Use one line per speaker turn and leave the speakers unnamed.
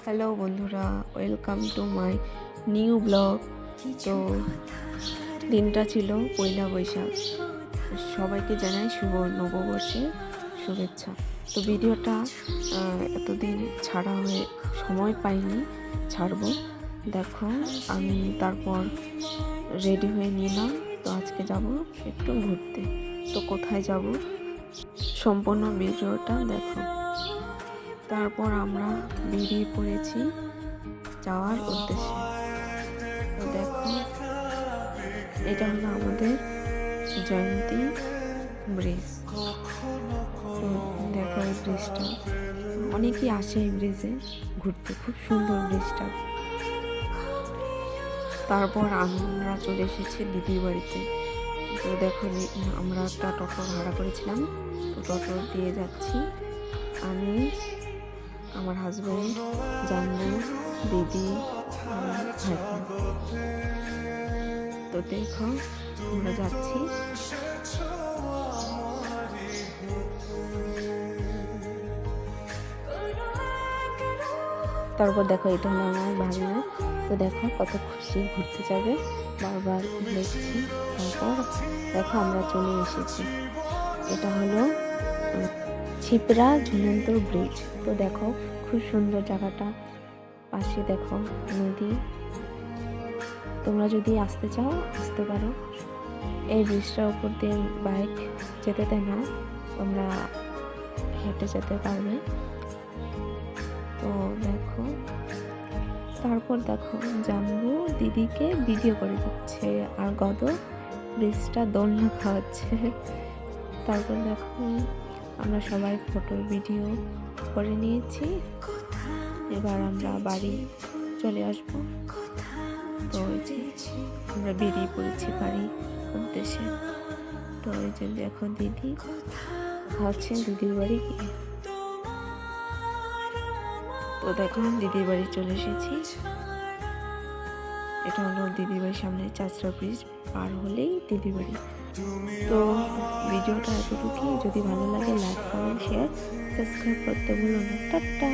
Hello বন্ধুরা, welcome to my new blog. তো দিনটা ছিল পয়লা বৈশাখ। সবাইকে জানাই শুভ নববর্ষের শুভেচ্ছা। তো ভিডিওটা এতদিন ছাড়া হয়ে সময় পাইনি, ছাড়বো। দেখো আমি তারপর রেডি হয়ে নিলাম। তো আজকে যাব একটু ঘুরতে। তো কোথায় যাব সম্পূর্ণ ভিডিওটা দেখো। তারপর আমরা বেরিয়ে পড়েছি যাওয়ার উদ্দেশ্যে। তো দেখো এটা হলো আমাদের জয়ন্তী ব্রিজ। তো দেখো এই ব্রিজটা অনেকেই আসে এই ব্রিজে ঘুরতে, খুব সুন্দর ব্রিজটা। তারপর আমরা চলে এসেছি দিদির বাড়িতে। তো দেখো আমরা একটা টোটো ভাড়া করেছিলাম, তো টোটো দিয়ে যাচ্ছি আমি, আমার হাজব্যান্ড, জানবু, দিদি, আমার ভাইপো। তো দেখো আমরা যাচ্ছি। তারপর দেখো এটা হলো আমার ভাগনা। তো দেখো কত খুশি, ঘুরতে যাবে বারবার দেখছি। তারপর দেখো আমরা চলে এসেছি। এটা হলো ছিপরা ঝুলন্ত ব্রিজ। তো দেখো খুব সুন্দর জায়গাটা, পাশে দেখো নদী। তোমরা যদি আসতে চাও আসতে পারো। এই ব্রিজটার উপর দিয়ে বাইক যেতে দেয় না, তোমরা হেঁটে যেতে পারবে। তো দেখো তারপর দেখো জানবু দিদিকে ভিডিও করে দিচ্ছে আর গদ ব্রিজটা দোলনা খাওয়াচ্ছে। তারপর দেখো আমরা সবাই ফটো ভিডিও করে নিয়েছি। এবার আমরা বাড়ি চলে আসব। তো ওই যে আমরা বেরিয়ে পড়েছি বাড়ির উদ্দেশ্যে। তো ওই যে দেখো দিদি খাওয়াচ্ছে দিদির বাড়ি গিয়ে। তো দেখো দিদির বাড়ি চলে এসেছি। এটা হলো দিদির বাড়ির সামনে চাচড়া ব্রিজ পার হলেই দিদির বাড়ি। তো ভিডিওটা এতটুকুই। যদি ভালো লাগে লাইক, কমেন্ট, শেয়ার, সাবস্ক্রাইব করতে ভুলো না। টাটা।